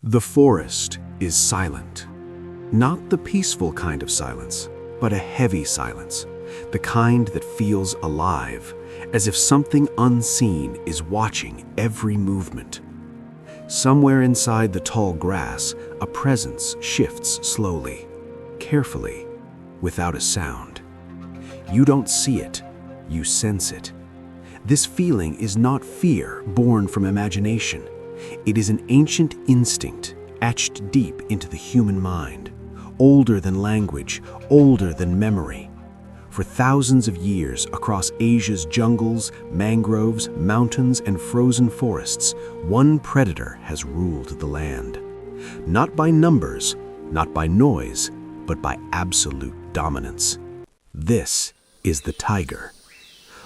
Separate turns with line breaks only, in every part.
The forest is silent. Not the peaceful kind of silence, but a heavy silence, the kind that feels alive, as if something unseen is watching every movement. Somewhere inside the tall grass, a presence shifts slowly, carefully, without a sound. You don't see it, you sense it. This feeling is not fear born from imagination. It is an ancient instinct etched deep into the human mind, older than language, older than memory. For thousands of years across Asia's jungles, mangroves, mountains, and frozen forests, one predator has ruled the land. Not by numbers, not by noise, but by absolute dominance. This is the tiger.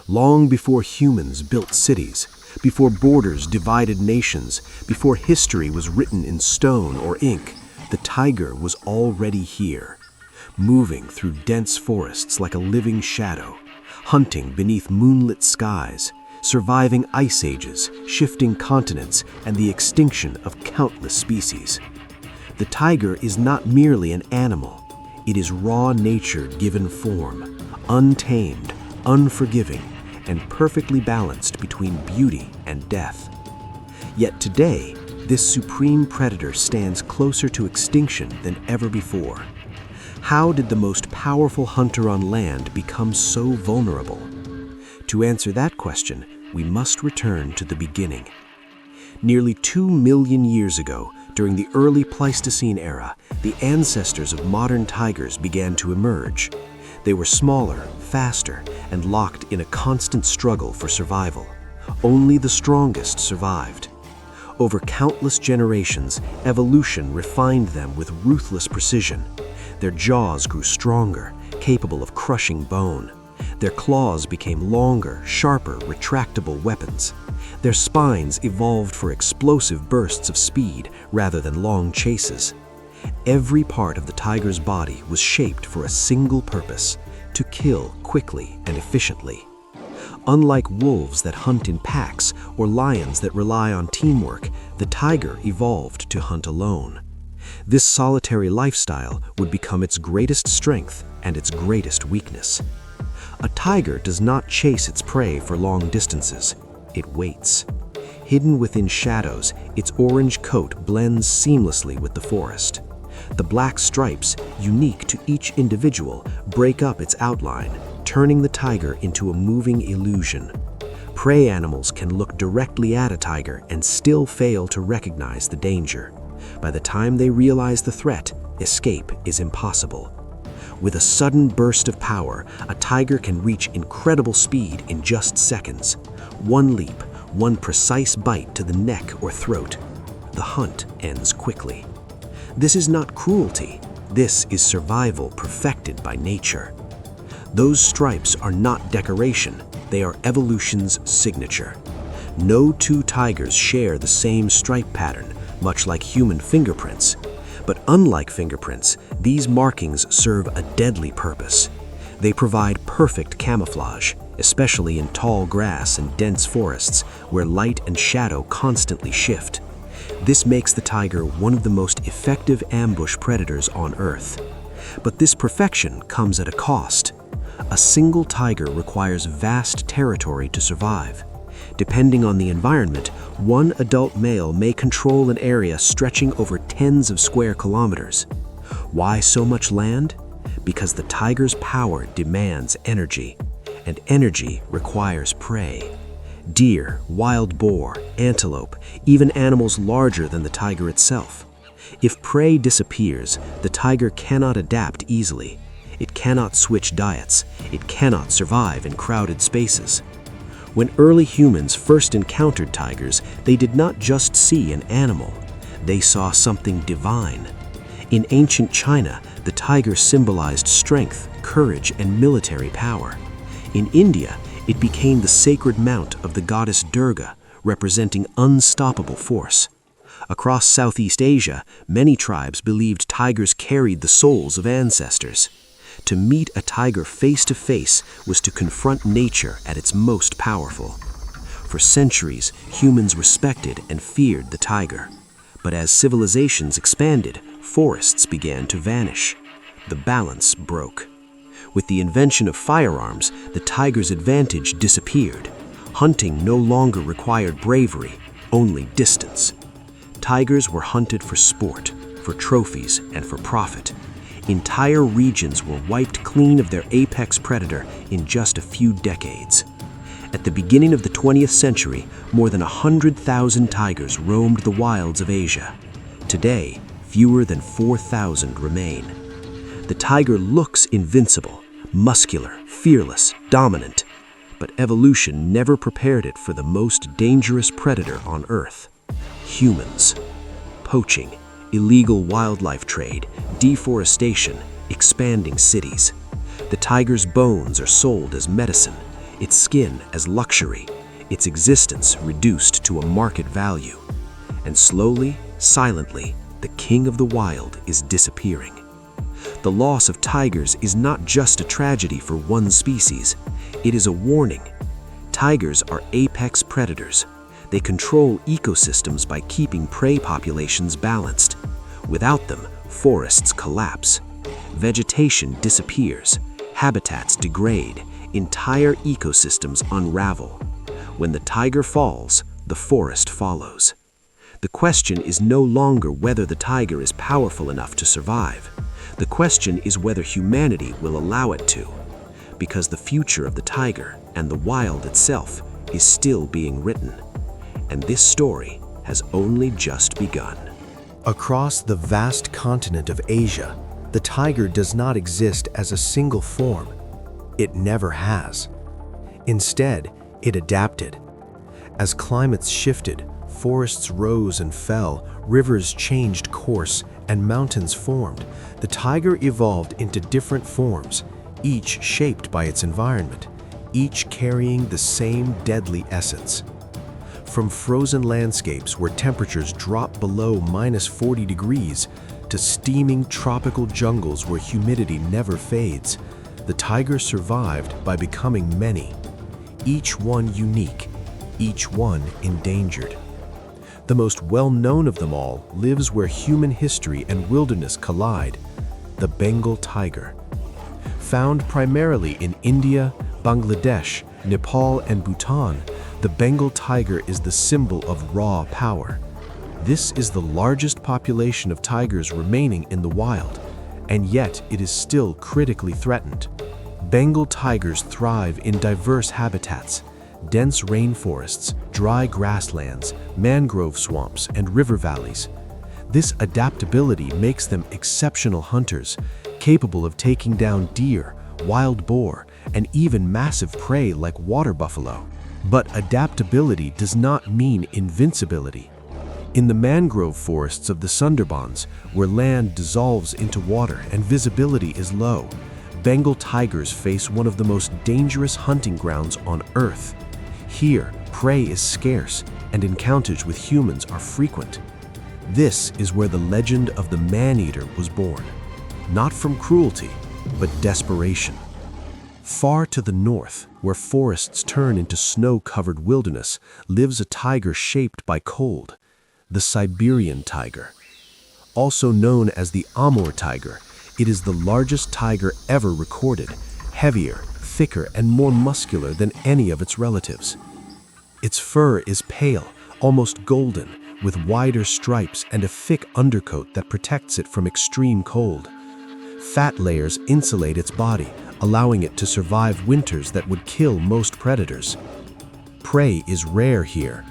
Long before humans built cities, before borders divided nations, before history was written in stone or ink, the tiger was already here, moving through dense forests like a living shadow, hunting beneath moonlit skies, surviving ice ages, shifting continents, and the extinction of countless species. The tiger is not merely an animal. It is raw nature given form, untamed, unforgiving, and perfectly balanced between beauty and death. Yet today, this supreme predator stands closer to extinction than ever before. How did the most powerful hunter on land become so vulnerable? To answer that question, we must return to the beginning. Nearly 2 million years ago, during the early Pleistocene era, the ancestors of modern tigers began to emerge. They were smaller, faster, and locked in a constant struggle for survival. Only the strongest survived. Over countless generations, evolution refined them with ruthless precision. Their jaws grew stronger, capable of crushing bone. Their claws became longer, sharper, retractable weapons. Their spines evolved for explosive bursts of speed rather than long chases. Every part of the tiger's body was shaped for a single purpose: to kill quickly and efficiently. Unlike wolves that hunt in packs or lions that rely on teamwork, the tiger evolved to hunt alone. This solitary lifestyle would become its greatest strength and its greatest weakness. A tiger does not chase its prey for long distances. It waits. Hidden within shadows, its orange coat blends seamlessly with the forest. The black stripes, unique to each individual, break up its outline, turning the tiger into a moving illusion. Prey animals can look directly at a tiger and still fail to recognize the danger. By the time they realize the threat, escape is impossible. With a sudden burst of power, a tiger can reach incredible speed in just seconds. One leap, one precise bite to the neck or throat. The hunt ends quickly. This is not cruelty. This is survival perfected by nature. Those stripes are not decoration. They are evolution's signature. No two tigers share the same stripe pattern, much like human fingerprints. But unlike fingerprints, these markings serve a deadly purpose. They provide perfect camouflage, especially in tall grass and dense forests where light and shadow constantly shift. This makes the tiger one of the most effective ambush predators on Earth. But this perfection comes at a cost. A single tiger requires vast territory to survive. Depending on the environment, one adult male may control an area stretching over tens of square kilometers. Why so much land? Because the tiger's power demands energy, and energy requires prey. Deer, wild boar, antelope, even animals larger than the tiger itself. If prey disappears, the tiger cannot adapt easily. It cannot switch diets. It cannot survive in crowded spaces. When early humans first encountered tigers, they did not just see an animal. They saw something divine. In ancient China, the tiger symbolized strength, courage, and military power. In India, it became the sacred mount of the goddess Durga, representing unstoppable force. Across Southeast Asia, many tribes believed tigers carried the souls of ancestors. To meet a tiger face to face was to confront nature at its most powerful. For centuries, humans respected and feared the tiger.
But as civilizations expanded, forests began to vanish. The balance broke. With the invention of firearms, the tiger's advantage disappeared. Hunting no longer required bravery, only distance. Tigers were hunted for sport, for trophies, and for profit. Entire regions were wiped clean of their apex predator in just a few decades. At the beginning of the 20th century, more than 100,000 tigers roamed the wilds of Asia. Today, fewer than 4,000 remain. The tiger looks invincible, muscular, fearless, dominant. But evolution never prepared it for the most dangerous predator on Earth: humans. Poaching, illegal wildlife trade, deforestation, expanding cities. The tiger's bones are sold as medicine, its skin as luxury, its existence reduced to a market value. And slowly, silently, the king of the wild is disappearing. The loss of tigers is not just a tragedy for one species, it is a warning. Tigers are apex predators. They control ecosystems by keeping prey populations balanced. Without them, forests collapse. Vegetation disappears, habitats degrade, entire ecosystems unravel. When the tiger falls, the forest follows. The question is no longer whether the tiger is powerful enough to survive. The question is whether humanity will allow it to, because the future of the tiger and the wild itself is still being written. And this story has only just begun.
Across the vast continent of Asia, the tiger does not exist as a single form. It never has. Instead, it adapted. As climates shifted, forests rose and fell, rivers changed course, and mountains formed, the tiger evolved into different forms, each shaped by its environment, each carrying the same deadly essence. From frozen landscapes where temperatures drop below -40 degrees to steaming tropical jungles where humidity never fades, the tiger survived by becoming many, each one unique, each one endangered. The most well-known of them all lives where human history and wilderness collide: the Bengal tiger. Found primarily in India, Bangladesh, Nepal, and Bhutan, the Bengal tiger is the symbol of raw power. This is the largest population of tigers remaining in the wild, and yet it is still critically threatened. Bengal tigers thrive in diverse habitats: dense rainforests, dry grasslands, mangrove swamps, and river valleys. This adaptability makes them exceptional hunters, capable of taking down deer, wild boar, and even massive prey like water buffalo. But adaptability does not mean invincibility. In the mangrove forests of the Sundarbans, where land dissolves into water and visibility is low, Bengal tigers face one of the most dangerous hunting grounds on Earth. Here, prey is scarce and encounters with humans are frequent. This is where the legend of the man-eater was born, not from cruelty, but desperation. Far to the north, where forests turn into snow-covered wilderness, lives a tiger shaped by cold, the Siberian tiger. Also known as the Amur tiger, it is the largest tiger ever recorded, heavier, thicker, and more muscular than any of its relatives. Its fur is pale, almost golden, with wider stripes and a thick undercoat that protects it from extreme cold. Fat layers insulate its body, allowing it to survive winters that would kill most predators. Prey is rare here.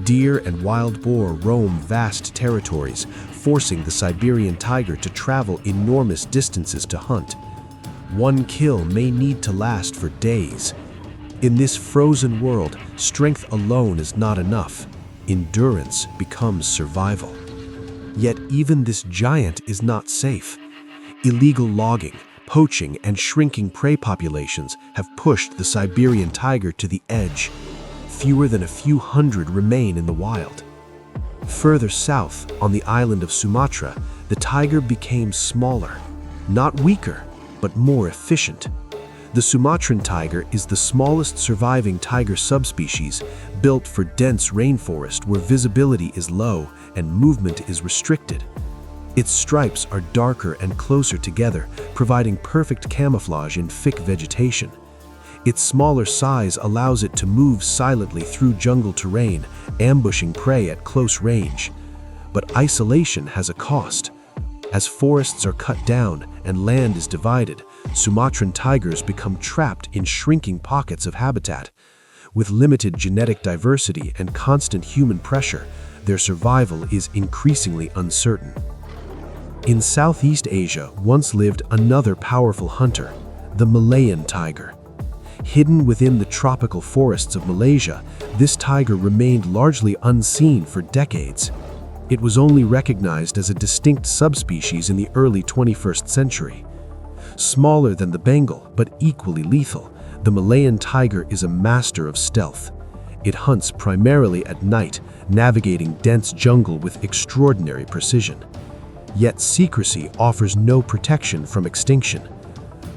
Deer and wild boar roam vast territories, forcing the Siberian tiger to travel enormous distances to hunt. One kill may need to last for days. In this frozen world, strength alone is not enough. Endurance becomes survival. Yet even this giant is not safe. Illegal logging, poaching, and shrinking prey populations have pushed the Siberian tiger to the edge. Fewer than a few hundred remain in the wild. Further south, on the island of Sumatra, the tiger became smaller, not weaker, but more efficient. The Sumatran tiger is the smallest surviving tiger subspecies, built for dense rainforest where visibility is low and movement is restricted. Its stripes are darker and closer together, providing perfect camouflage in thick vegetation. Its smaller size allows it to move silently through jungle terrain, ambushing prey at close range. But isolation has a cost. As forests are cut down and land is divided, Sumatran tigers become trapped in shrinking pockets of habitat. With limited genetic diversity and constant human pressure, their survival is increasingly uncertain. In Southeast Asia once lived another powerful hunter, the Malayan tiger. Hidden within the tropical forests of Malaysia, this tiger remained largely unseen for decades. It was only recognized as a distinct subspecies in the early 21st century. Smaller than the Bengal, but equally lethal, the Malayan tiger is a master of stealth. It hunts primarily at night, navigating dense jungle with extraordinary precision. Yet secrecy offers no protection from extinction.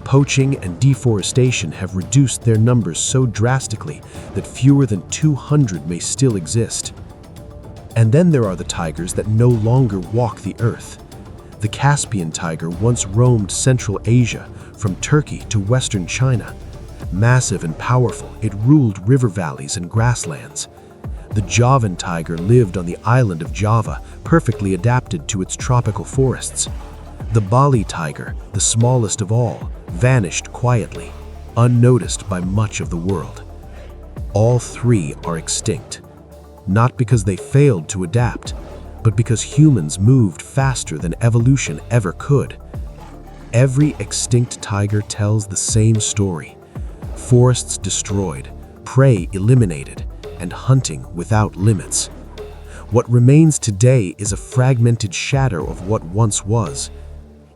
Poaching and deforestation have reduced their numbers so drastically that fewer than 200 may still exist. And then there are the tigers that no longer walk the earth. The Caspian tiger once roamed Central Asia, from Turkey to Western China. Massive and powerful, it ruled river valleys and grasslands. The Javan tiger lived on the island of Java, perfectly adapted to its tropical forests. The Bali tiger, the smallest of all, vanished quietly, unnoticed by much of the world. All three are extinct, not because they failed to adapt, but because humans moved faster than evolution ever could. Every extinct tiger tells the same story: forests destroyed, prey eliminated, and hunting without limits. What remains today is a fragmented shadow of what once was.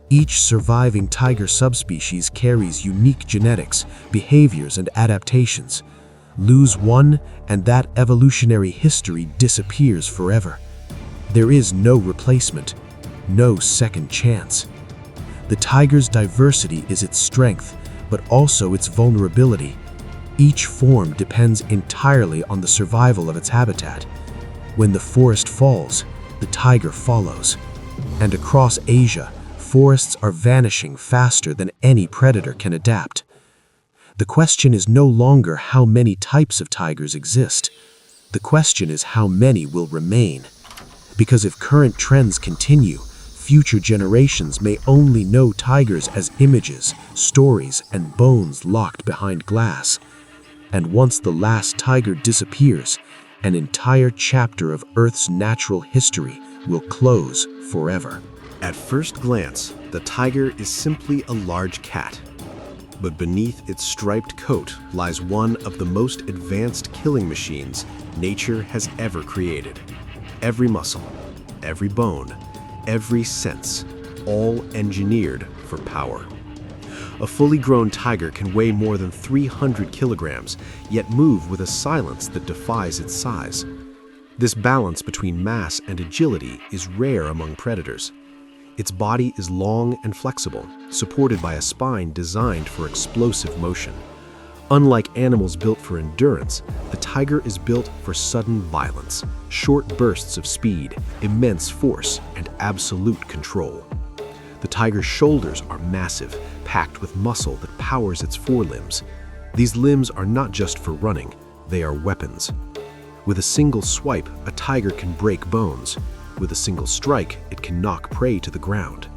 Each surviving tiger subspecies carries unique genetics, behaviors, and adaptations. Lose one, and that evolutionary history disappears forever. There is no replacement, no second chance. The tiger's diversity is its strength, but also its vulnerability. Each form depends entirely on the survival of its habitat. When the forest falls, the tiger follows. And across Asia, forests are vanishing faster than any predator can adapt. The question is no longer how many types of tigers exist. The question is how many will remain. Because if current trends continue, future generations may only know tigers as images, stories, and bones locked behind glass. And once the last tiger disappears, an entire chapter of Earth's natural history will close forever.
At first glance, the tiger is simply a large cat. But beneath its striped coat lies one of the most advanced killing machines nature has ever created. Every muscle, every bone, every sense, all engineered for power. A fully grown tiger can weigh more than 300 kilograms, yet move with a silence that defies its size. This balance between mass and agility is rare among predators. Its body is long and flexible, supported by a spine designed for explosive motion. Unlike animals built for endurance, the tiger is built for sudden violence, short bursts of speed, immense force, and absolute control. The tiger's shoulders are massive, packed with muscle that powers its forelimbs. These limbs are not just for running, they are weapons. With a single swipe, a tiger can break bones. With a single strike, it can knock prey to the ground.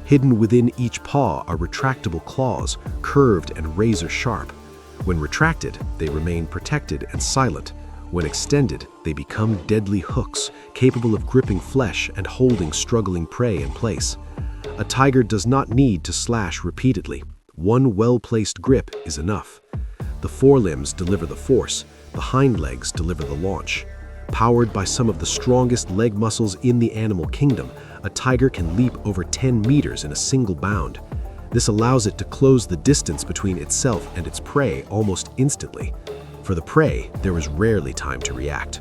Hidden within each paw are retractable claws, curved and razor-sharp. When retracted, they remain protected and silent. When extended, they become deadly hooks, capable of gripping flesh and holding struggling prey in place. A tiger does not need to slash repeatedly. One well-placed grip is enough. The forelimbs deliver the force, the hind legs deliver the launch. Powered by some of the strongest leg muscles in the animal kingdom, a tiger can leap over 10 meters in a single bound. This allows it to close the distance between itself and its prey almost instantly. For the prey, there is rarely time to react.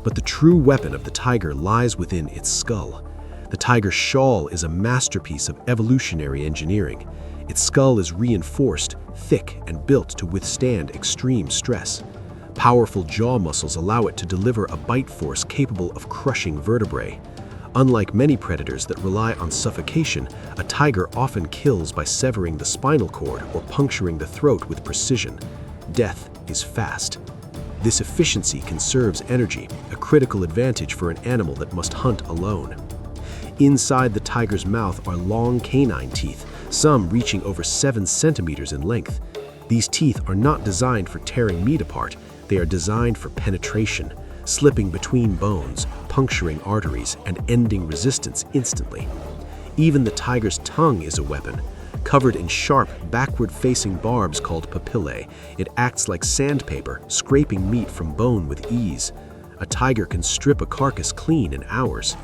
But the true weapon of the tiger lies within its skull. The tiger's shawl is a masterpiece of evolutionary engineering. Its skull is reinforced,
thick and built to withstand extreme stress. Powerful jaw muscles allow it to deliver a bite force capable of crushing vertebrae. Unlike many predators that rely on suffocation, a tiger often kills by severing the spinal cord or puncturing the throat with precision. Death is fast. This efficiency conserves energy, a critical advantage for an animal that must hunt alone. Inside the tiger's mouth are long canine teeth, some reaching over 7 centimeters in length. These teeth are not designed for tearing meat apart, they are designed for penetration, slipping between bones, puncturing arteries, and ending resistance instantly. Even the tiger's tongue is a weapon. Covered in sharp, backward-facing barbs called papillae, it acts like sandpaper, scraping meat from bone with ease. A tiger can strip a carcass clean in hours.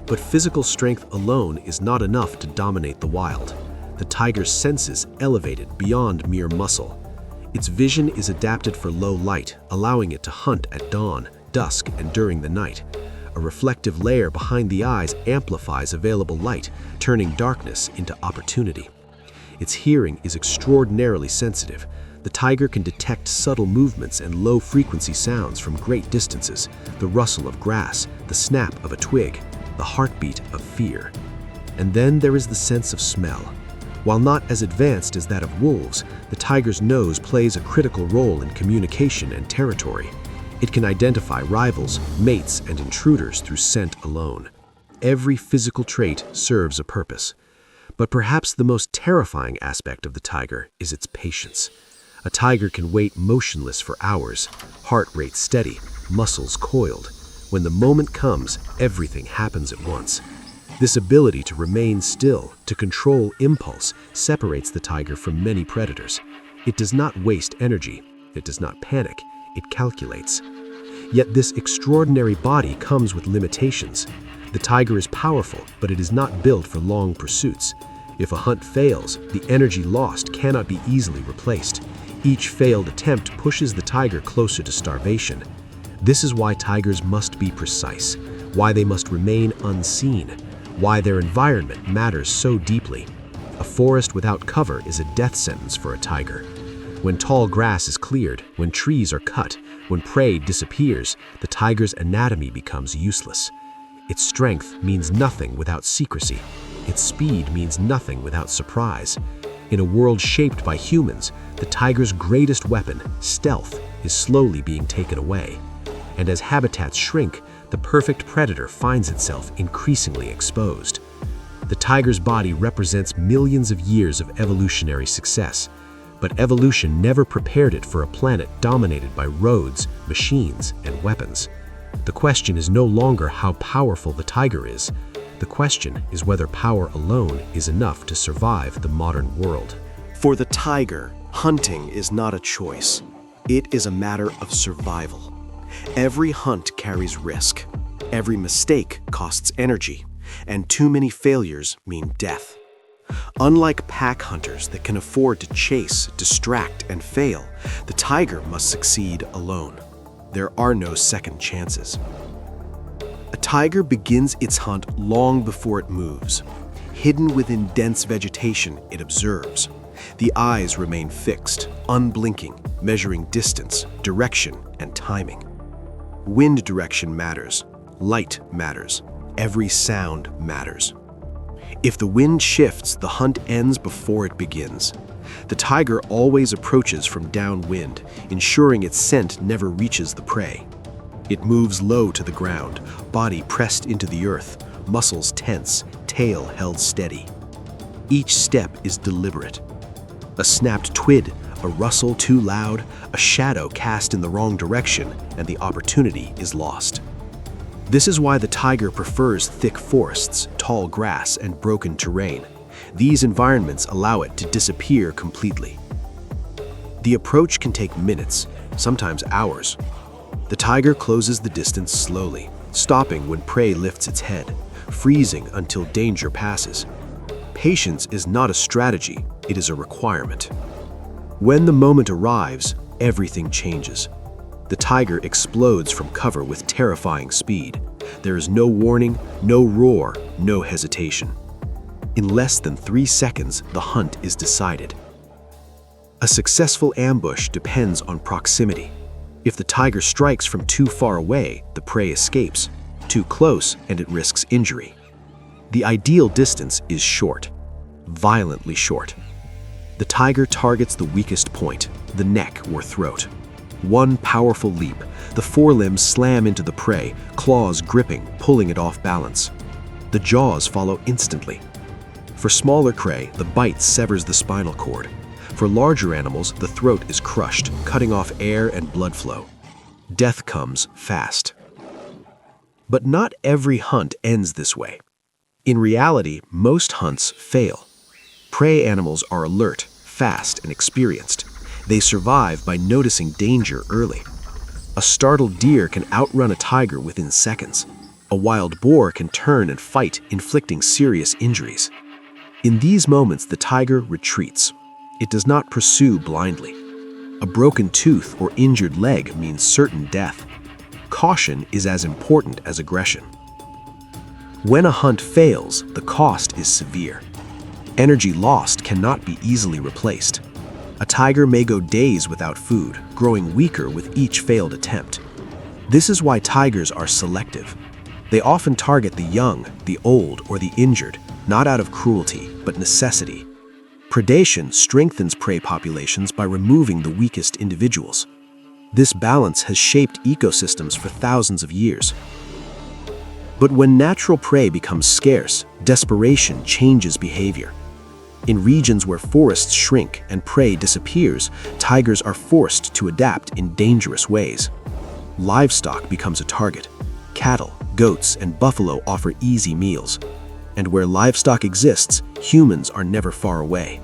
But physical strength alone is not enough to dominate the wild. The tiger's senses elevated beyond mere muscle. Its vision is adapted for low light, allowing it to hunt at dawn, dusk, and during the night. A reflective layer behind the eyes amplifies available light, turning darkness into opportunity. Its hearing is extraordinarily sensitive. The tiger can detect subtle movements and low-frequency sounds from great distances, the rustle of grass, the snap of a twig, the heartbeat of fear. And then there is the sense of smell. While not as advanced as that of wolves, the tiger's nose plays a critical role in communication and territory. It can identify rivals, mates, and intruders through scent alone. Every physical trait serves a purpose. But perhaps the most terrifying aspect of the tiger is its patience. A tiger can wait motionless for hours, heart rate steady, muscles coiled. When the moment comes, everything happens at once. This ability to remain still, to control impulse, separates the tiger from many predators. It does not waste energy. It does not panic. It calculates. Yet this extraordinary body comes with limitations. The tiger is powerful, but it is not built for long pursuits. If a hunt fails, the energy lost cannot be easily replaced. Each failed attempt pushes the tiger closer to starvation. This is why tigers must be precise, why they must remain unseen, why their environment matters so deeply. A forest without cover is a death sentence for a tiger. When tall grass is cleared, when trees are cut, when prey disappears, the tiger's anatomy becomes useless. Its strength means nothing without secrecy. Its speed means nothing without surprise. In a world shaped by humans, the tiger's greatest weapon, stealth, is slowly being taken away. And as habitats shrink, the perfect predator finds itself increasingly exposed. The tiger's body represents millions of years of evolutionary success, but evolution never prepared it for a planet dominated by roads, machines, and weapons. The question is no longer how powerful the tiger is. The question is whether power alone is enough to survive the modern world.
For the tiger, hunting is not a choice. It is a matter of survival. Every hunt carries risk. Every mistake costs energy, and too many failures mean death. Unlike pack hunters that can afford to chase, distract, and fail, the tiger must succeed alone. There are no second chances. A tiger begins its hunt long before it moves. Hidden within dense vegetation, it observes. The eyes remain fixed, unblinking, measuring distance, direction, and timing. Wind direction matters. Light matters. Every sound matters. If the wind shifts, the hunt ends before it begins. The tiger always approaches from downwind, ensuring its scent never reaches the prey. It moves low to the ground, body pressed into the earth, muscles tense, tail held steady. Each step is deliberate. A snapped twig, a rustle too loud, a shadow cast in the wrong direction, and the opportunity is lost. This is why the tiger prefers thick forests, tall grass, and broken terrain. These environments allow it to disappear completely. The approach can take minutes, sometimes hours. The tiger closes the distance slowly, stopping when prey lifts its head, freezing until danger passes. Patience is not a strategy, it is a requirement. When the moment arrives, everything changes. The tiger explodes from cover with terrifying speed. There is no warning, no roar, no hesitation. In less than 3 seconds, the hunt is decided.
A successful ambush depends on proximity. If the tiger strikes from too far away, the prey escapes. Too close, and it risks injury. The ideal distance is short, violently short. The tiger targets the weakest point, the neck or throat. One powerful leap, the forelimbs slam into the prey, claws gripping, pulling it off balance. The jaws follow instantly. For smaller prey, the bite severs the spinal cord. For larger animals, the throat is crushed, cutting off air and blood flow. Death comes fast. But not every hunt ends this way. In reality, most hunts fail. Prey animals are alert, fast, and experienced. They survive by noticing danger early. A startled deer can outrun a tiger within seconds. A wild boar can turn and fight, inflicting serious injuries. In these moments, the tiger retreats. It does not pursue blindly. A broken tooth or injured leg means certain death. Caution is as important as aggression. When a hunt fails, the cost is severe. Energy lost cannot be easily replaced. A tiger may go days without food, growing weaker with each failed attempt. This is why tigers are selective. They often target the young, the old, or the injured, not out of cruelty, but necessity. Predation strengthens prey populations by removing the weakest individuals. This balance has shaped ecosystems for thousands of years. But when natural prey becomes scarce, desperation changes behavior. In regions where forests shrink and prey disappears, tigers are forced to adapt in dangerous ways. Livestock becomes a target. Cattle, goats, and buffalo offer easy meals. And where livestock exists, humans are never far away.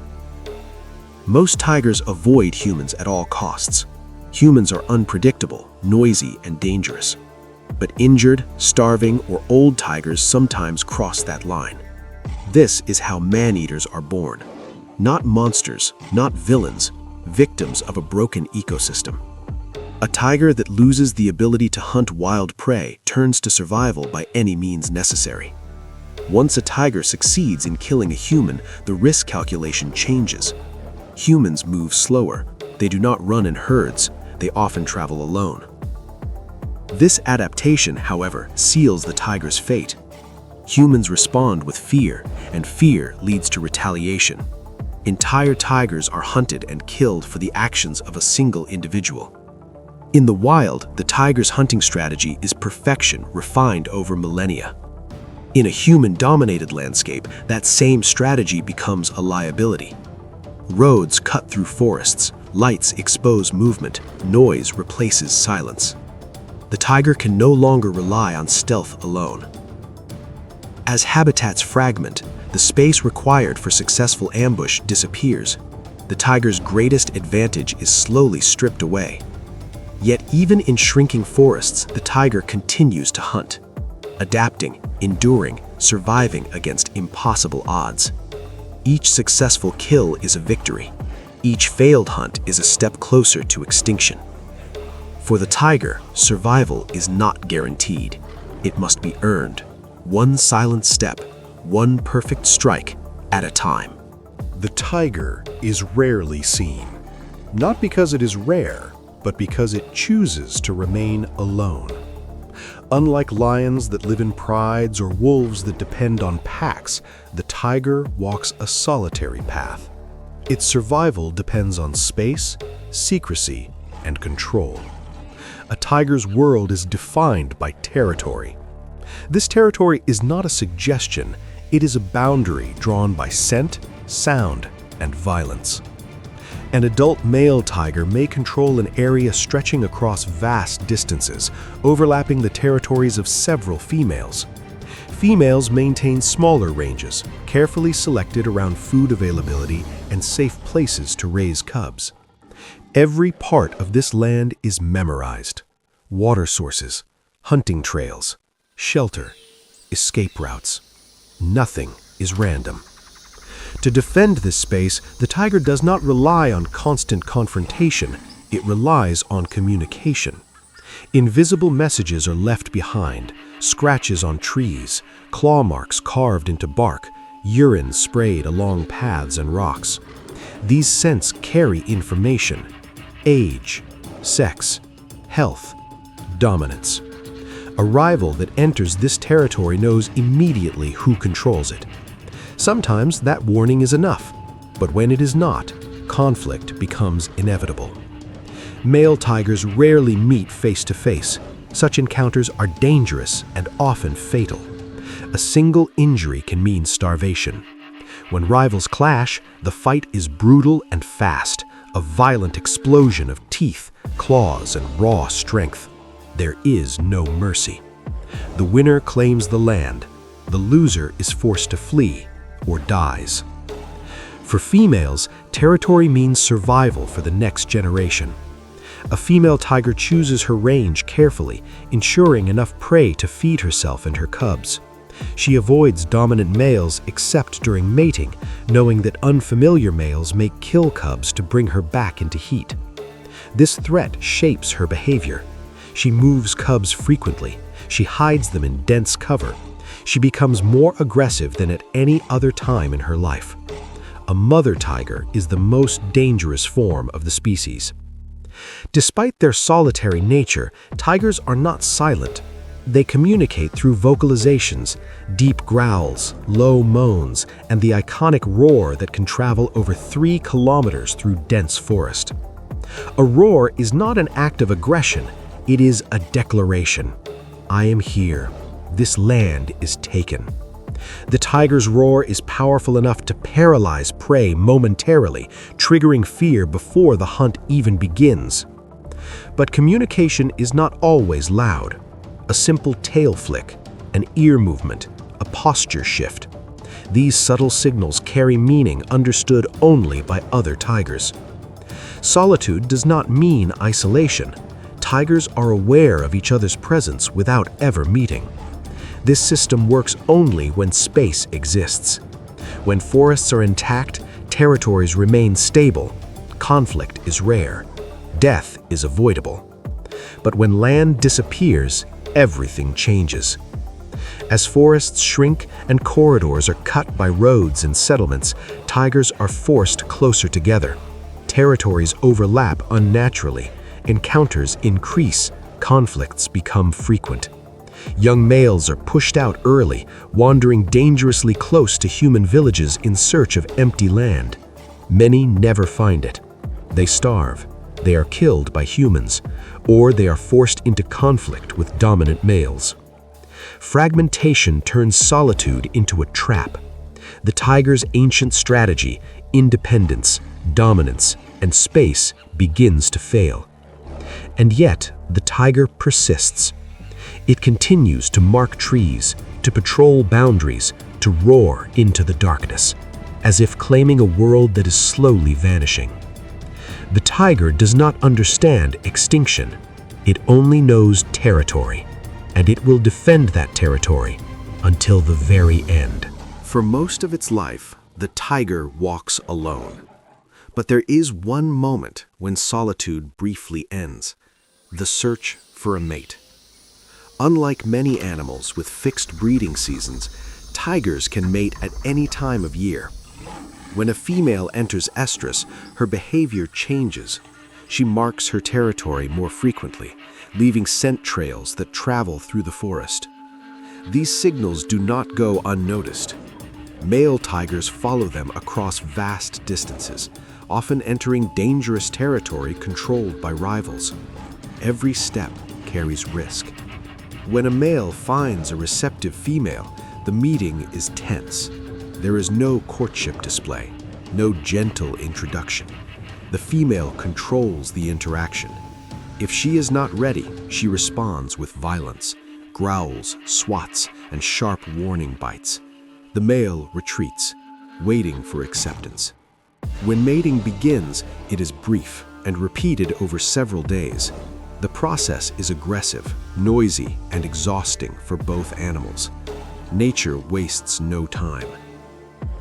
Most tigers avoid humans at all costs. Humans are unpredictable, noisy, and dangerous. But injured, starving, or old tigers sometimes cross that line. This is how man-eaters are born. Not monsters, not villains, victims of a broken ecosystem. A tiger that loses the ability to hunt wild prey turns to survival by any means necessary. Once a tiger succeeds in killing a human, the risk calculation changes. Humans move slower. They do not run in herds. They often travel alone. This adaptation, however, seals the tiger's fate. Humans respond with fear, and fear leads to retaliation. Entire tigers are hunted and killed for the actions of a single individual. In the wild, the tiger's hunting strategy is perfection refined over millennia. In a human-dominated landscape, that same strategy becomes a liability. Roads cut through forests, lights expose movement, noise replaces silence. The tiger can no longer rely on stealth alone. As habitats fragment, the space required for successful ambush disappears. The tiger's greatest advantage is slowly stripped away. Yet even in shrinking forests, the tiger continues to hunt, adapting, enduring, surviving against impossible odds. Each successful kill is a victory. Each failed hunt is a step closer to extinction. For the tiger, survival is not guaranteed. It must be earned, one silent step, one perfect strike at a time.
The tiger is rarely seen, not because it is rare, but because it chooses to remain alone. Unlike lions that live in prides or wolves that depend on packs, the tiger walks a solitary path. Its survival depends on space, secrecy, and control. A tiger's world is defined by territory. This territory is not a suggestion, it is a boundary drawn by scent, sound, and violence. An adult male tiger may control an area stretching across vast distances, overlapping the territories of several females. Females maintain smaller ranges, carefully selected around food availability and safe places to raise cubs. Every part of this land is memorized. Water sources, hunting trails, shelter, escape routes. Nothing is random. To defend this space, the tiger does not rely on constant confrontation, it relies on communication. Invisible messages are left behind, scratches on trees, claw marks carved into bark, urine sprayed along paths and rocks. These scents carry information: age, sex, health, dominance. A rival that enters this territory knows immediately who controls it. Sometimes that warning is enough, but when it is not, conflict becomes inevitable. Male tigers rarely meet face to face. Such encounters are dangerous and often fatal. A single injury can mean starvation. When rivals clash, the fight is brutal and fast, a violent explosion of teeth, claws, and raw strength. There is no mercy. The winner claims the land. The loser is forced to flee or dies. For females, territory means survival for the next generation. A female tiger chooses her range carefully, ensuring enough prey to feed herself and her cubs. She avoids dominant males except during mating, knowing that unfamiliar males may kill cubs to bring her back into heat. This threat shapes her behavior. She moves cubs frequently. She hides them in dense cover. She becomes more aggressive than at any other time in her life. A mother tiger is the most dangerous form of the species. Despite their solitary nature, tigers are not silent. They communicate through vocalizations, deep growls, low moans, and the iconic roar that can travel over 3 kilometers through dense forest. A roar is not an act of aggression, it is a declaration. I am here. This land is taken. The tiger's roar is powerful enough to paralyze prey momentarily, triggering fear before the hunt even begins. But communication is not always loud. A simple tail flick, an ear movement, a posture shift. These subtle signals carry meaning understood only by other tigers. Solitude does not mean isolation. Tigers are aware of each other's presence without ever meeting. This system works only when space exists. When forests are intact, territories remain stable. Conflict is rare. Death is avoidable. But when land disappears, everything changes. As forests shrink and corridors are cut by roads and settlements, tigers are forced closer together. Territories overlap unnaturally. Encounters increase. Conflicts become frequent. Young males are pushed out early, wandering dangerously close to human villages in search of empty land. Many never find it. They starve. They are killed by humans, or they are forced into conflict with dominant males. Fragmentation turns solitude into a trap. The tiger's ancient strategy, independence, dominance, and space begins to fail. And yet, the tiger persists. It continues to mark trees, to patrol boundaries, to roar into the darkness, as if claiming a world that is slowly vanishing. The tiger does not understand extinction. It only knows territory, and it will defend that territory until the very end.
For most of its life, the tiger walks alone. But there is one moment when solitude briefly ends: the search for a mate. Unlike many animals with fixed breeding seasons, tigers can mate at any time of year. When a female enters estrus, her behavior changes. She marks her territory more frequently, leaving scent trails that travel through the forest. These signals do not go unnoticed. Male tigers follow them across vast distances, often entering dangerous territory controlled by rivals. Every step carries risk. When a male finds a receptive female, the meeting is tense. There is no courtship display, no gentle introduction. The female controls the interaction. If she is not ready, she responds with violence, growls, swats, and sharp warning bites. The male retreats, waiting for acceptance. When mating begins, it is brief and repeated over several days. The process is aggressive, noisy, and exhausting for both animals. Nature wastes no time.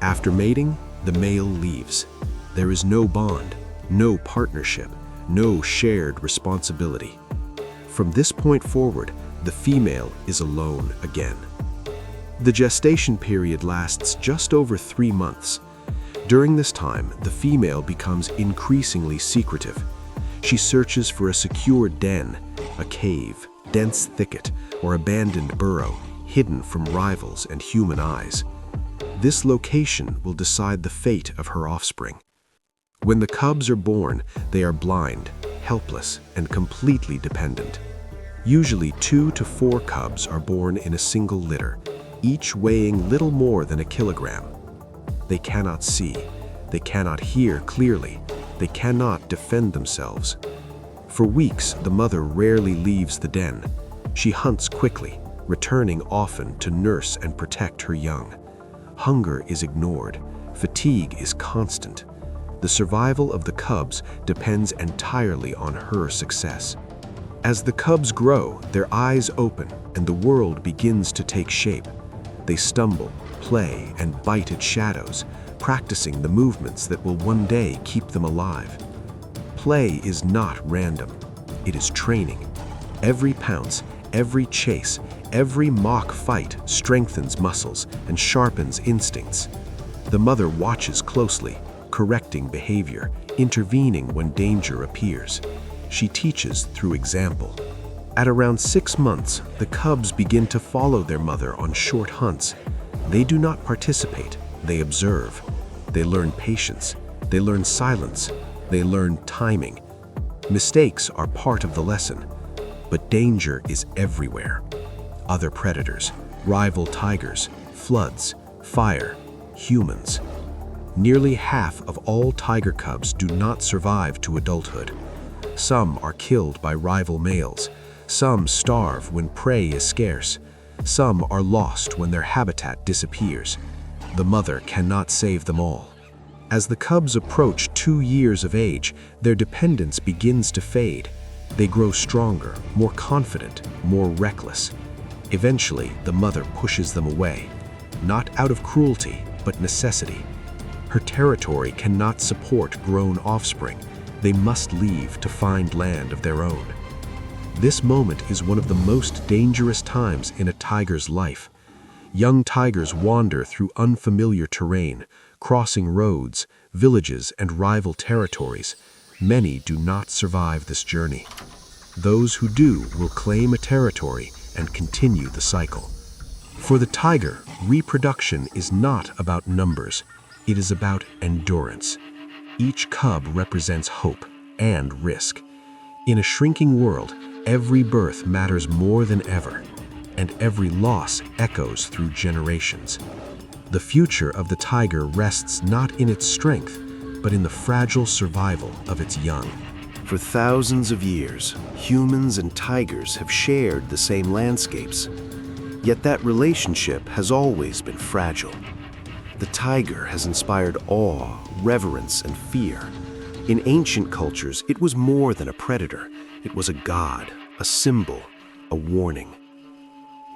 After mating, the male leaves. There is no bond, no partnership, no shared responsibility. From this point forward, the female is alone again. The gestation period lasts just over 3 months. During this time, the female becomes increasingly secretive. She searches for a secure den, a cave, dense thicket, or abandoned burrow, hidden from rivals and human eyes. This location will decide the fate of her offspring. When the cubs are born, they are blind, helpless, and completely dependent. Usually 2 to 4 cubs are born in a single litter, each weighing little more than a kilogram. They cannot see, they cannot hear clearly, they cannot defend themselves. For weeks, the mother rarely leaves the den. She hunts quickly, returning often to nurse and protect her young. Hunger is ignored, fatigue is constant. The survival of the cubs depends entirely on her success. As the cubs grow, their eyes open and the world begins to take shape. They stumble, play, and bite at shadows, practicing the movements that will one day keep them alive. Play is not random. It is training. Every pounce, every chase, every mock fight strengthens muscles and sharpens instincts. The mother watches closely, correcting behavior, intervening when danger appears. She teaches through example. At around 6 months, the cubs begin to follow their mother on short hunts. They do not participate, they observe. They learn patience, they learn silence, they learn timing. Mistakes are part of the lesson, but danger is everywhere. Other predators, rival tigers, floods, fire, humans. Nearly half of all tiger cubs do not survive to adulthood. Some are killed by rival males. Some starve when prey is scarce. Some are lost when their habitat disappears. The mother cannot save them all. As the cubs approach 2 years of age, their dependence begins to fade. They grow stronger, more confident, more reckless. Eventually, the mother pushes them away, not out of cruelty, but necessity. Her territory cannot support grown offspring. They must leave to find land of their own. This moment is one of the most dangerous times in a tiger's life. Young tigers wander through unfamiliar terrain, crossing roads, villages, and rival territories. Many do not survive this journey. Those who do will claim a territory and continue the cycle. For the tiger, reproduction is not about numbers. It is about endurance. Each cub represents hope and risk. In a shrinking world, every birth matters more than ever, and every loss echoes through generations. The future of the tiger rests not in its strength, but in the fragile survival of its young.
For thousands of years, humans and tigers have shared the same landscapes. Yet that relationship has always been fragile. The tiger has inspired awe, reverence, and fear. In ancient cultures, it was more than a predator. It was a god, a symbol, a warning.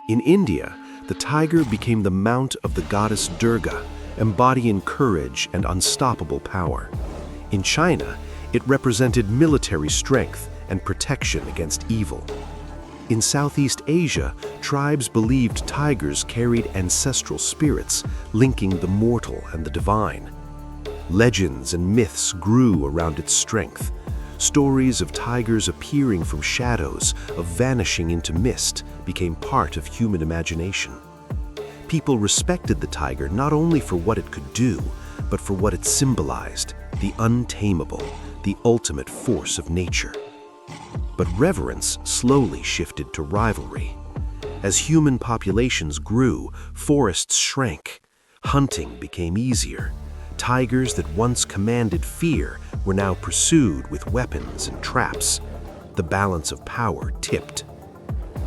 In India, the tiger became the mount of the goddess Durga, embodying courage and unstoppable power. In China, it represented military strength and protection against evil. In Southeast Asia, tribes believed tigers carried ancestral spirits, linking the mortal and the divine. Legends and myths grew around its strength. Stories of tigers appearing from shadows, of vanishing into mist, became part of human imagination. People respected the tiger not only for what it could do, but for what it symbolized, the untamable, the ultimate force of nature. But reverence slowly shifted to rivalry. As human populations grew, forests shrank. Hunting became easier. Tigers that once commanded fear were now pursued with weapons and traps. The balance of power tipped.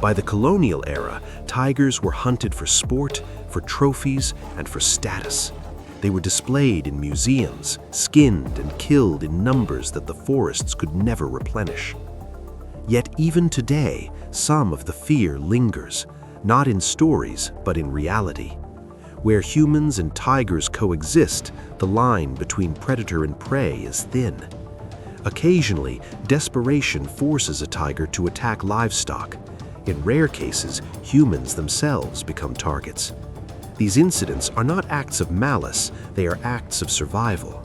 By the colonial era, tigers were hunted for sport, for trophies, and for status. They were displayed in museums, skinned and killed in numbers that the forests could never replenish. Yet even today, some of the fear lingers, not in stories, but in reality. Where humans and tigers coexist, the line between predator and prey is thin. Occasionally, desperation forces a tiger to attack livestock. In rare cases, humans themselves become targets.
These incidents are not acts of malice, they are acts of survival.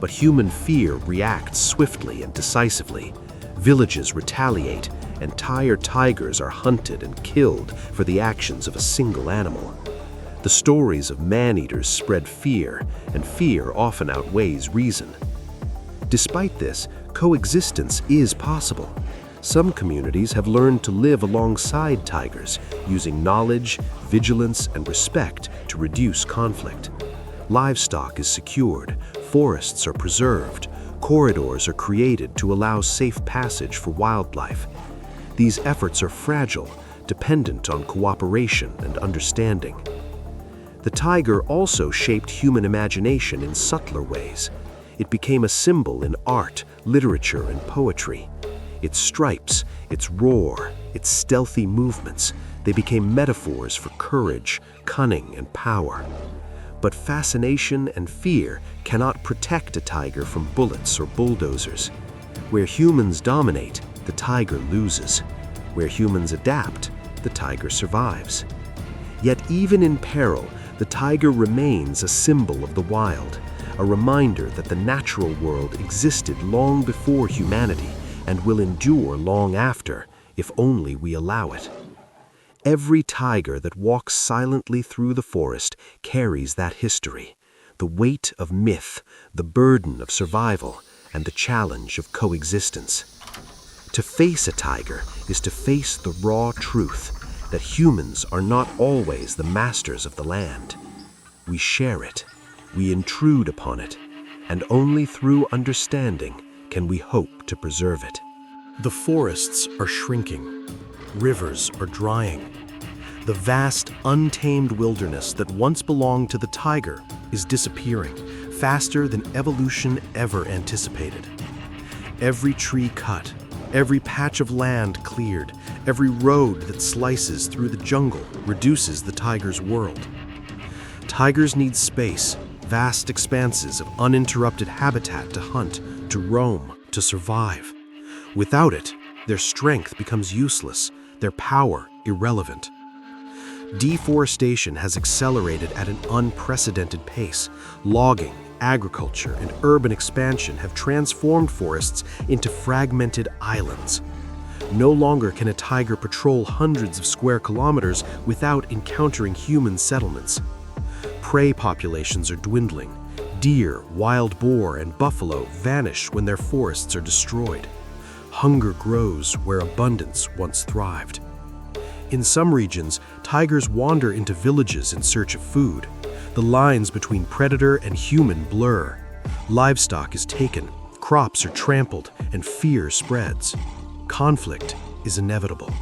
But human fear reacts swiftly and decisively. Villages retaliate, and tired tigers are hunted and killed for the actions of a single animal. The stories of man-eaters spread fear, and fear often outweighs reason. Despite this, coexistence is possible. Some communities have learned to live alongside tigers, using knowledge, vigilance, and respect to reduce conflict. Livestock is secured, forests are preserved, corridors are created to allow safe passage for wildlife. These efforts are fragile, dependent on cooperation and understanding. The tiger also shaped human imagination in subtler ways. It became a symbol in art, literature, and poetry. Its stripes, its roar, its stealthy movements, they became metaphors for courage, cunning, and power. But fascination and fear cannot protect a tiger from bullets or bulldozers. Where humans dominate, the tiger loses. Where humans adapt, the tiger survives. Yet even in peril, the tiger remains a symbol of the wild, a reminder that the natural world existed long before humanity and will endure long after, if only we allow it. Every tiger that walks silently through the forest carries that history, the weight of myth, the burden of survival, and the challenge of coexistence. To face a tiger is to face the raw truth that humans are not always the masters of the land. We share it, we intrude upon it, and only through understanding can we hope to preserve it.
The forests are shrinking. Rivers are drying. The vast, untamed wilderness that once belonged to the tiger is disappearing faster than evolution ever anticipated. Every tree cut, every patch of land cleared, every road that slices through the jungle reduces the tiger's world. Tigers need space, vast expanses of uninterrupted habitat to hunt, to roam, to survive. Without it, their strength becomes useless, their power irrelevant. Deforestation has accelerated at an unprecedented pace. Logging, agriculture, and urban expansion have transformed forests into fragmented islands. No longer can a tiger patrol hundreds of square kilometers without encountering human settlements. Prey populations are dwindling. Deer, wild boar, and buffalo vanish when their forests are destroyed. Hunger grows where abundance once thrived. In some regions, tigers wander into villages in search of food. The lines between predator and human blur. Livestock is taken, crops are trampled, and fear spreads. Conflict is inevitable.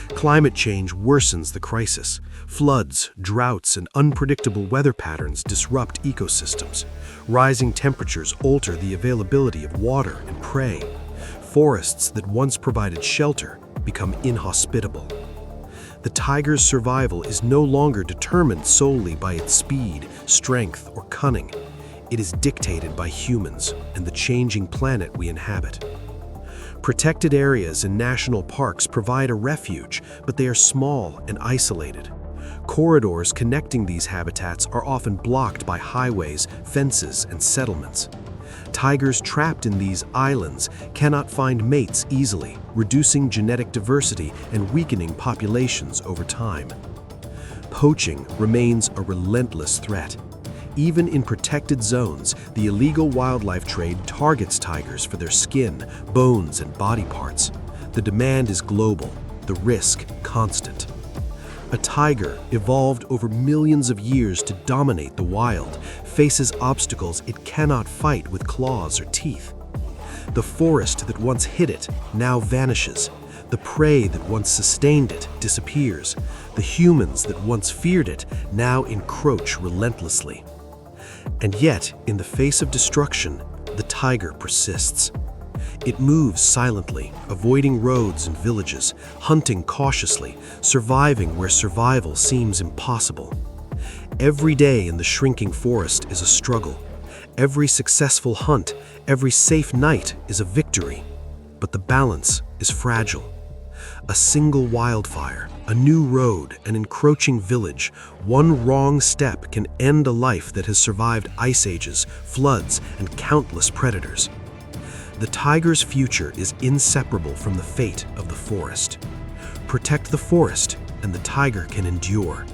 Climate change worsens the crisis. Floods, droughts, and unpredictable weather patterns disrupt ecosystems. Rising temperatures alter the availability of water and prey. Forests that once provided shelter become inhospitable. The tiger's survival is no longer determined solely by its speed, strength, or cunning. It is dictated by humans and the changing planet we inhabit. Protected areas and national parks provide a refuge, but they are small and isolated. Corridors connecting these habitats are often blocked by highways, fences, and settlements. Tigers trapped in these islands cannot find mates easily, reducing genetic diversity and weakening populations over time. Poaching remains a relentless threat. Even in protected zones, the illegal wildlife trade targets tigers for their skin, bones, and body parts. The demand is global, the risk constant. A tiger, evolved over millions of years to dominate the wild, faces obstacles it cannot fight with claws or teeth. The forest that once hid it now vanishes. The prey that once sustained it disappears. The humans that once feared it now encroach relentlessly. And yet, in the face of destruction, the tiger persists. It moves silently, avoiding roads and villages, hunting cautiously, surviving where survival seems impossible. Every day in the shrinking forest is a struggle. Every successful hunt, every safe night is a victory. But the balance is fragile. A single wildfire, a new road, an encroaching village, one wrong step can end a life that has survived ice ages, floods, and countless predators. The tiger's future is inseparable from the fate of the forest. Protect the forest, and the tiger can endure.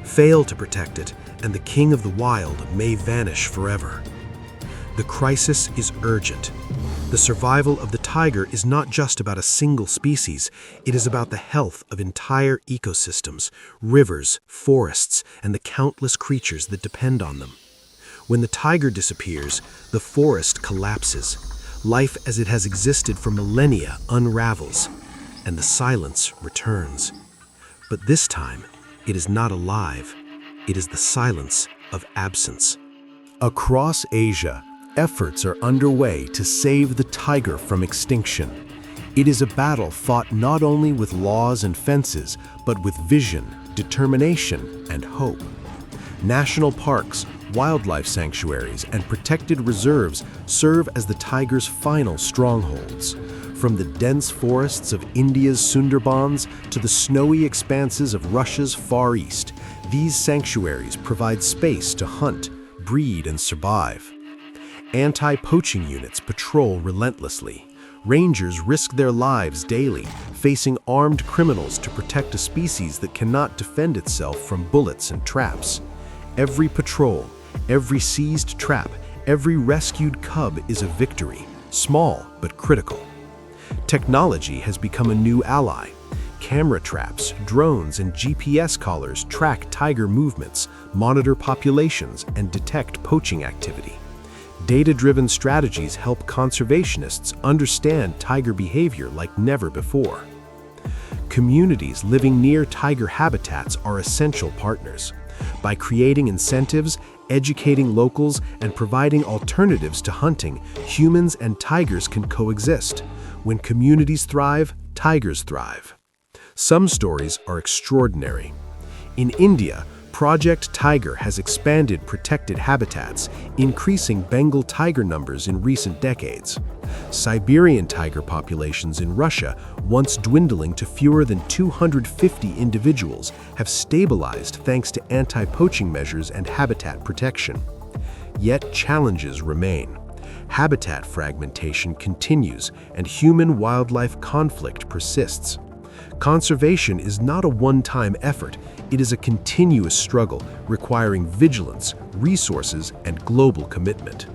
Fail to protect it, and the king of the wild may vanish forever. The crisis is urgent. The survival of the tiger is not just about a single species, it is about the health of entire ecosystems, rivers, forests, and the countless creatures that depend on them. When the tiger disappears, the forest collapses. Life as it has existed for millennia unravels, and the silence returns. But this time, it is not alive. It is the silence of absence. Across Asia, efforts are underway to save the tiger from extinction. It is a battle fought not only with laws and fences, but with vision, determination, and hope. National parks, wildlife sanctuaries, and protected reserves serve as the tiger's final strongholds. From the dense forests of India's Sundarbans to the snowy expanses of Russia's Far East, these sanctuaries provide space to hunt, breed, and survive. Anti-poaching units patrol relentlessly. Rangers risk their lives daily, facing armed criminals to protect a species that cannot defend itself from bullets and traps. Every patrol, every seized trap, every rescued cub is a victory, small but critical. Technology has become a new ally. Camera traps, drones, and GPS collars track tiger movements, monitor populations, and detect poaching activity. Data-driven strategies help conservationists understand tiger behavior like never before. Communities living near tiger habitats are essential partners. By creating incentives, educating locals, and providing alternatives to hunting, humans and tigers can coexist. When communities thrive, tigers thrive. Some stories are extraordinary. In India, Project Tiger has expanded protected habitats, increasing Bengal tiger numbers in recent decades. Siberian tiger populations in Russia, once dwindling to fewer than 250 individuals, have stabilized thanks to anti-poaching measures and habitat protection. Yet challenges remain. Habitat fragmentation continues, and human-wildlife conflict persists. Conservation is not a one-time effort, it is a continuous struggle requiring vigilance, resources, and global commitment.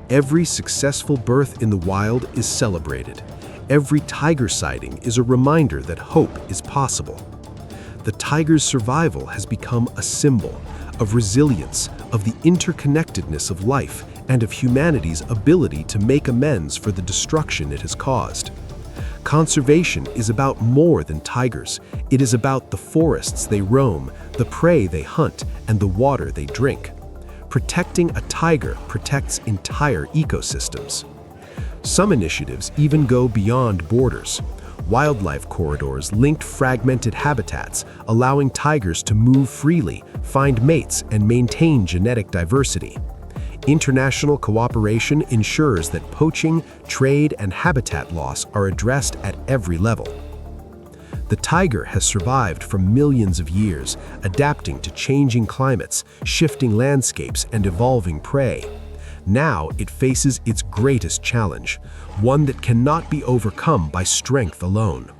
Every successful birth in the wild is celebrated. Every tiger sighting is a reminder that hope is possible. The tiger's survival has become a symbol of resilience, of the interconnectedness of life, and of humanity's ability to make amends for the destruction it has caused. Conservation is about more than tigers. It is about the forests they roam, the prey they hunt, and the water they drink. Protecting a tiger protects entire ecosystems. Some initiatives even go beyond borders. Wildlife corridors linked fragmented habitats, allowing tigers to move freely, find mates, and maintain genetic diversity. International cooperation ensures that poaching, trade, and habitat loss are addressed at every level. The tiger has survived for millions of years, adapting to changing climates, shifting landscapes, and evolving prey. Now it faces its greatest challenge, one that cannot be overcome by strength alone.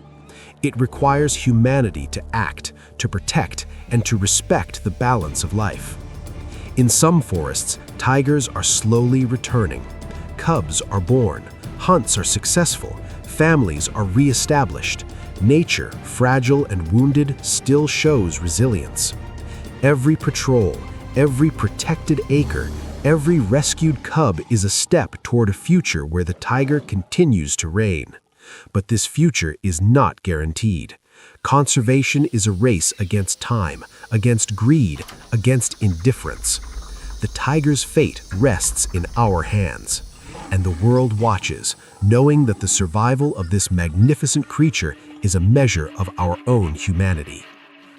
It requires humanity to act, to protect, and to respect the balance of life. In some forests, tigers are slowly returning. Cubs are born, hunts are successful, families are re-established. Nature, fragile and wounded, still shows resilience. Every patrol, every protected acre, every rescued cub is a step toward a future where the tiger continues to reign. But this future is not guaranteed. Conservation is a race against time, against greed, against indifference. The tiger's fate rests in our hands, and the world watches, knowing that the survival of this magnificent creature is a measure of our own humanity.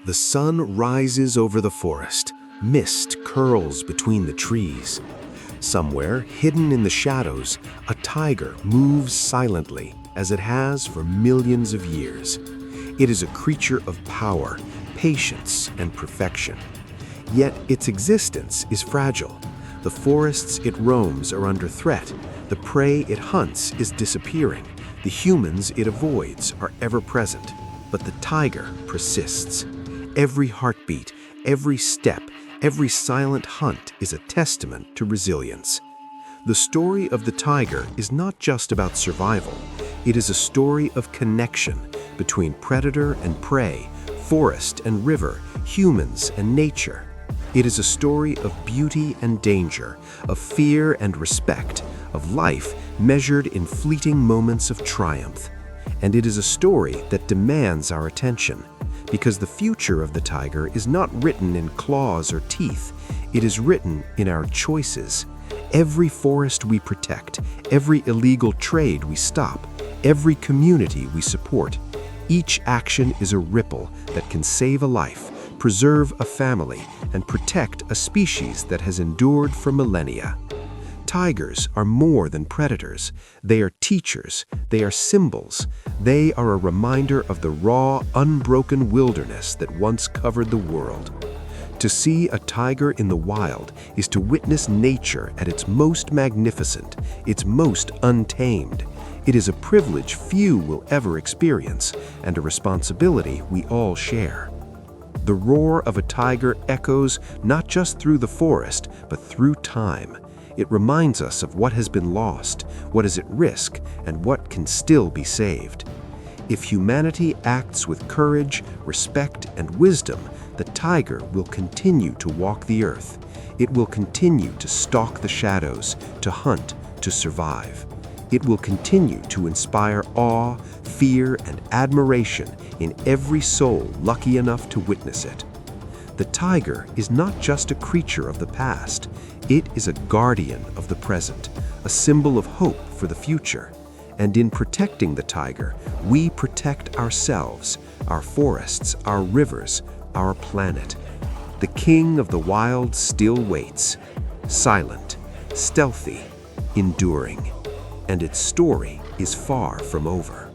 The sun rises over the forest. Mist curls between the trees. Somewhere, hidden in the shadows, a tiger moves silently, as it has for millions of years.
It is a creature of power, patience, and perfection. Yet its existence is fragile. The forests it roams are under threat. The prey it hunts is disappearing. The humans it avoids are ever present. But the tiger persists. Every heartbeat, every step, every silent hunt is a testament to resilience. The story of the tiger is not just about survival. It is a story of connection between predator and prey, forest and river, humans and nature. It is a story of beauty and danger, of fear and respect, of life measured in fleeting moments of triumph. And it is a story that demands our attention, because the future of the tiger is not written in claws or teeth. It is written in our choices. Every forest we protect, every illegal trade we stop, every community we support, each action is a ripple that can save a life, preserve a family, and protect a species that has endured for millennia. Tigers are more than predators. They are teachers. They are symbols. They are a reminder of the raw, unbroken wilderness that once covered the world. To see a tiger in the wild is to witness nature at its most magnificent, its most untamed. It is a privilege few will ever experience, and a responsibility we all share. The roar of a tiger echoes not just through the forest, but through time. It reminds us of what has been lost, what is at risk, and what can still be saved. If humanity acts with courage, respect, and wisdom, the tiger will continue to walk the earth. It will continue to stalk the shadows, to hunt, to survive. It will continue to inspire awe, fear, and admiration in every soul lucky enough to witness it. The tiger is not just a creature of the past. It is a guardian of the present, a symbol of hope for the future. And in protecting the tiger, we protect ourselves, our forests, our rivers, our planet. The king of the wild still waits, silent, stealthy, enduring. And its story is far from over.